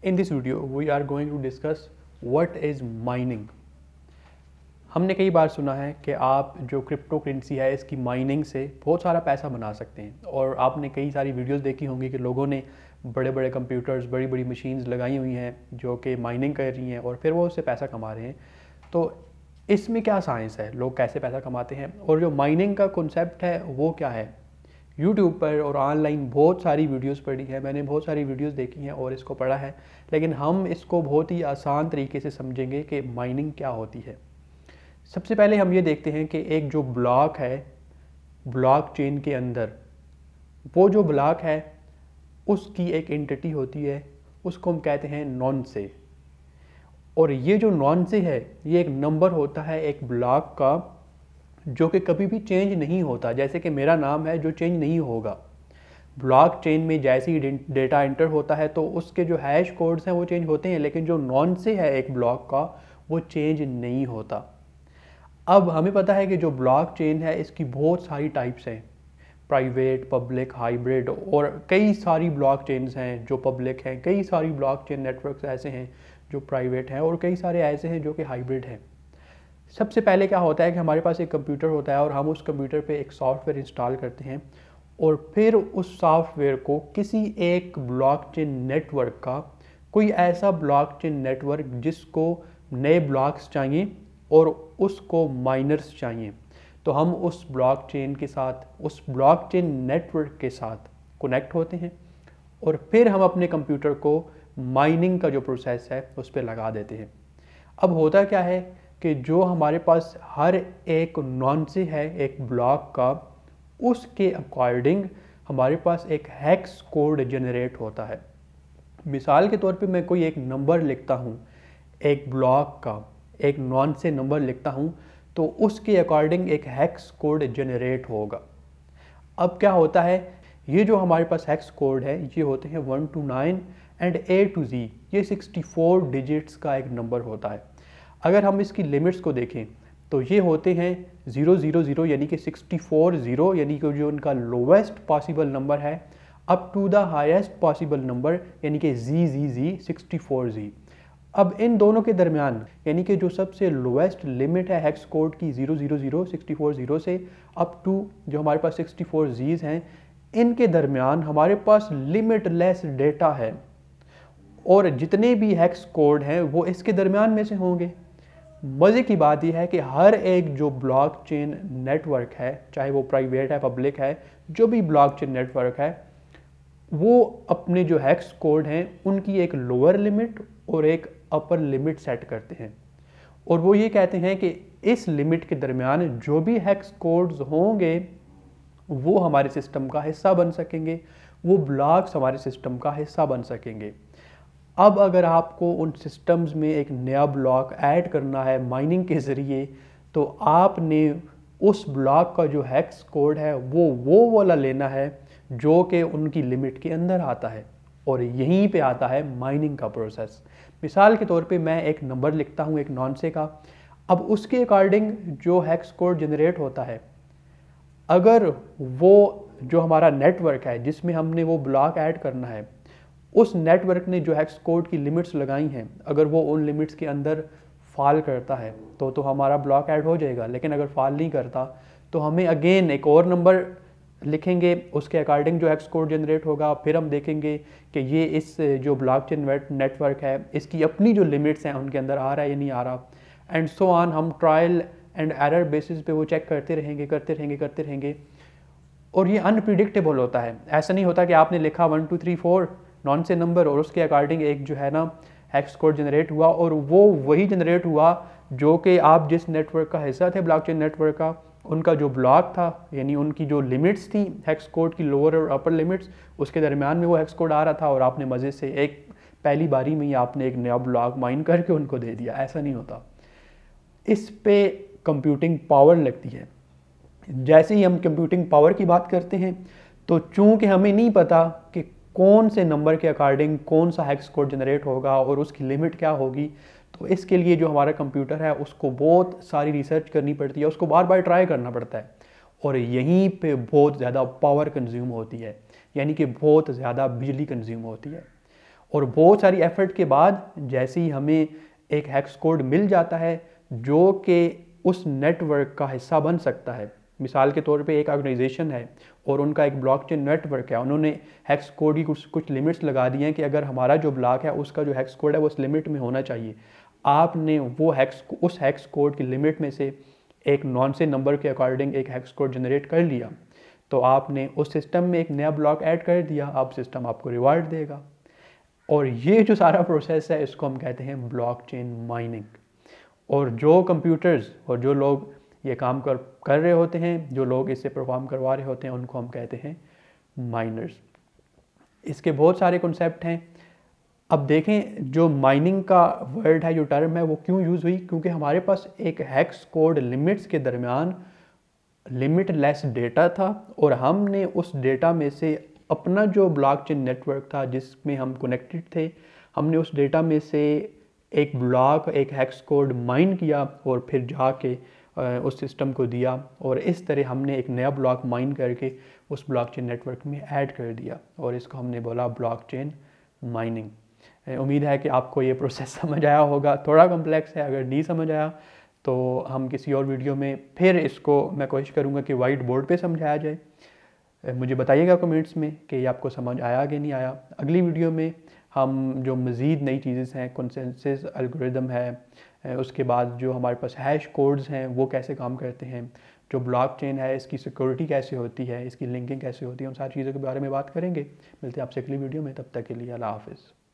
In this video, we are going to discuss what is mining. हमने कई बार सुना है कि आप जो क्रिप्टो करेंसी है इसकी माइनिंग से बहुत सारा पैसा बना सकते हैं, और आपने कई सारी वीडियोस देखी होंगी कि लोगों ने बड़े बड़े कंप्यूटर्स, बड़ी बड़ी मशीन्स लगाई हुई हैं जो कि माइनिंग कर रही हैं और फिर वो उससे पैसा कमा रहे हैं। तो इसमें क्या साइंस है, लोग कैसे पैसा कमाते हैं, और जो माइनिंग का कॉन्सेप्ट है वो क्या है। यूट्यूब पर और ऑनलाइन बहुत सारी वीडियोस पढ़ी है, मैंने बहुत सारी वीडियोस देखी हैं और इसको पढ़ा है, लेकिन हम इसको बहुत ही आसान तरीके से समझेंगे कि माइनिंग क्या होती है। सबसे पहले हम ये देखते हैं कि एक जो ब्लॉक है ब्लॉक चेन के अंदर, वो जो ब्लॉक है उसकी एक एंटिटी होती है, उसको हम कहते हैं नॉन से। और ये जो नॉन से है ये एक नंबर होता है एक ब्लॉक का जो कि कभी भी चेंज नहीं होता। जैसे कि मेरा नाम है जो चेंज नहीं होगा। ब्लॉक चेन में जैसे ही डेटा एंटर होता है तो उसके जो हैश कोड्स हैं वो चेंज होते हैं, लेकिन जो नॉन से है एक ब्लॉक का वो चेंज नहीं होता। अब हमें पता है कि जो ब्लॉक चेन है इसकी बहुत सारी टाइप्स हैं, प्राइवेट, पब्लिक, हाइब्रिड, और कई सारी ब्लॉक चेन्स हैं जो पब्लिक हैं, कई सारी ब्लॉक चेन नेटवर्क्स ऐसे हैं जो प्राइवेट हैं, और कई सारे ऐसे हैं जो कि हाइब्रिड हैं। सबसे पहले क्या होता है कि हमारे पास एक कंप्यूटर होता है और हम उस कंप्यूटर पे एक सॉफ्टवेयर इंस्टॉल करते हैं, और फिर उस सॉफ्टवेयर को किसी एक ब्लॉकचेन नेटवर्क का, कोई ऐसा ब्लॉकचेन नेटवर्क जिसको नए ब्लॉक्स चाहिए और उसको माइनर्स चाहिए, तो हम उस ब्लॉकचेन के साथ, उस ब्लॉकचेन नेटवर्क के साथ कनेक्ट होते हैं, और फिर हम अपने कंप्यूटर को माइनिंग का जो प्रोसेस है उस पर लगा देते हैं। अब होता क्या है कि जो हमारे पास हर एक नॉन से है एक ब्लॉक का, उसके अकॉर्डिंग हमारे पास एक हेक्स कोड जनरेट होता है। मिसाल के तौर पे मैं कोई एक नंबर लिखता हूँ, एक ब्लॉक का एक नॉन से नंबर लिखता हूँ, तो उसके अकॉर्डिंग एक हेक्स कोड जनरेट होगा। अब क्या होता है, ये जो हमारे पास हेक्स कोड है ये होते हैं 1 to 9 and A to Z, ये 64 डिजिट्स का एक नंबर होता है। अगर हम इसकी लिमिट्स को देखें तो ये होते हैं 000 यानी कि 64 0 यानी कि जो उनका लोवेस्ट पॉसिबल नंबर है, up to the highest possible number यानी कि ZZZ 64Z। अब इन दोनों के दरमियान यानी कि जो सबसे लोवेस्ट लिमिट है हेक्स कोड की 000 64 0 से अप टू जो हमारे पास 64 Z's हैं, इनके दरमियान हमारे पास लिमिटलेस डेटा है, और जितने भी हेक्स कोड हैं वो इसके दरमियान में से होंगे। मज़े की बात यह है कि हर एक जो ब्लॉकचेन नेटवर्क है, चाहे वो प्राइवेट है, पब्लिक है, जो भी ब्लॉकचेन नेटवर्क है, वो अपने जो हेक्स कोड हैं उनकी एक लोअर लिमिट और एक अपर लिमिट सेट करते हैं, और वो ये कहते हैं कि इस लिमिट के दरमियान जो भी हेक्स कोड्स होंगे वो हमारे सिस्टम का हिस्सा बन सकेंगे, वो ब्लॉक्स हमारे सिस्टम का हिस्सा बन सकेंगे। अब अगर आपको उन सिस्टम्स में एक नया ब्लॉक ऐड करना है माइनिंग के ज़रिए, तो आपने उस ब्लॉक का जो हेक्स कोड है वो वाला लेना है जो कि उनकी लिमिट के अंदर आता है, और यहीं पे आता है माइनिंग का प्रोसेस। मिसाल के तौर पे मैं एक नंबर लिखता हूँ एक नॉन से का, अब उसके अकॉर्डिंग जो हेक्स कोड जनरेट होता है, अगर वो जो हमारा नेटवर्क है जिसमें हमने वो ब्लॉक ऐड करना है, उस नेटवर्क ने जो हेक्स कोड की लिमिट्स लगाई हैं, अगर वो उन लिमिट्स के अंदर फॉल करता है तो हमारा ब्लॉक ऐड हो जाएगा, लेकिन अगर फॉल नहीं करता तो हमें अगेन एक और नंबर लिखेंगे, उसके अकॉर्डिंग जो हेक्स कोड जनरेट होगा, फिर हम देखेंगे कि ये इस जो ब्लॉकचेन नेटवर्क है इसकी अपनी जो लिमिट्स हैं उनके अंदर आ रहा है या नहीं आ रहा, एंड सो ऑन। हम ट्रायल एंड एरर बेसिस पे वो चेक करते रहेंगे, और ये अनप्रिडिक्टेबल होता है। ऐसा नहीं होता कि आपने लिखा 1 2 3 4 नॉन से नंबर और उसके अकॉर्डिंग एक जो है ना हेक्स कोड जनरेट हुआ, और वो वही जनरेट हुआ जो कि आप जिस नेटवर्क का हिस्सा थे ब्लॉकचेन नेटवर्क का, उनका जो ब्लॉक था यानी उनकी जो लिमिट्स थी हेक्स कोड की लोअर और अपर लिमिट्स, उसके दरमियान में वो हेक्स कोड आ रहा था, और आपने मज़े से एक पहली बारी में ही आपने एक नया ब्लॉक माइन करके उनको दे दिया। ऐसा नहीं होता, इस पे कंप्यूटिंग पावर लगती है। जैसे ही हम कंप्यूटिंग पावर की बात करते हैं तो चूंकि हमें नहीं पता कि कौन से नंबर के अकॉर्डिंग कौन सा हेक्स कोड जनरेट होगा और उसकी लिमिट क्या होगी, तो इसके लिए जो हमारा कंप्यूटर है उसको बहुत सारी रिसर्च करनी पड़ती है, उसको बार बार ट्राई करना पड़ता है, और यहीं पे बहुत ज़्यादा पावर कंज्यूम होती है, यानी कि बहुत ज़्यादा बिजली कंज्यूम होती है। और बहुत सारी एफर्ट के बाद जैसे ही हमें एक हेक्स कोड मिल जाता है जो कि उस नेटवर्क का हिस्सा बन सकता है। मिसाल के तौर पे एक ऑर्गेनाइजेशन है और उनका एक ब्लॉकचेन नेटवर्क है, उन्होंने हेक्स कोड की कुछ लिमिट्स लगा दी हैं कि अगर हमारा जो ब्लॉक है उसका जो हेक्स कोड है वो उस लिमिट में होना चाहिए। आपने वो उस हेक्स कोड की लिमिट में से एक नॉन से नंबर के अकॉर्डिंग एक हेक्स कोड जनरेट कर लिया, तो आपने उस सिस्टम में एक नया ब्लॉक ऐड कर दिया, अब सिस्टम आपको रिवार्ड देगा। और ये जो सारा प्रोसेस है इसको हम कहते हैं ब्लॉकचेन माइनिंग। और जो कंप्यूटर्स और जो लोग ये काम कर रहे होते हैं, जो लोग इससे परफॉर्म करवा रहे होते हैं, उनको हम कहते हैं माइनर्स। इसके बहुत सारे कॉन्सेप्ट हैं। अब देखें जो माइनिंग का वर्ड है, जो टर्म है, वो क्यों यूज़ हुई, क्योंकि हमारे पास एक हेक्स कोड लिमिट्स के दरमियान लिमिटलेस डेटा था और हमने उस डेटा में से अपना जो ब्लॉकचेन नेटवर्क था जिसमें हम कनेक्टेड थे, हमने उस डेटा में से एक ब्लॉक, एक हेक्स कोड माइन किया और फिर जाके उस सिस्टम को दिया, और इस तरह हमने एक नया ब्लॉक माइन करके उस ब्लॉकचेन नेटवर्क में ऐड कर दिया, और इसको हमने बोला ब्लॉकचेन माइनिंग। उम्मीद है कि आपको ये प्रोसेस समझ आया होगा। थोड़ा कम्प्लेक्स है, अगर नहीं समझ आया तो हम किसी और वीडियो में फिर इसको मैं कोशिश करूँगा कि वाइट बोर्ड पे समझाया जाए। मुझे बताइएगा कमेंट्स में कि ये आपको समझ आया कि नहीं आया। अगली वीडियो में हम जो मज़ीद नई चीज़ें हैं, कंसेंसस एल्गोरिदम है, उसके बाद जो हमारे पास हैश कोड्स हैं वो कैसे काम करते हैं, जो ब्लॉकचेन है इसकी सिक्योरिटी कैसे होती है, इसकी लिंकिंग कैसे होती है, उन सारी चीज़ों के बारे में बात करेंगे। मिलते हैं आपसे अगली वीडियो में, तब तक के लिए अल्लाह हाफ़िज़।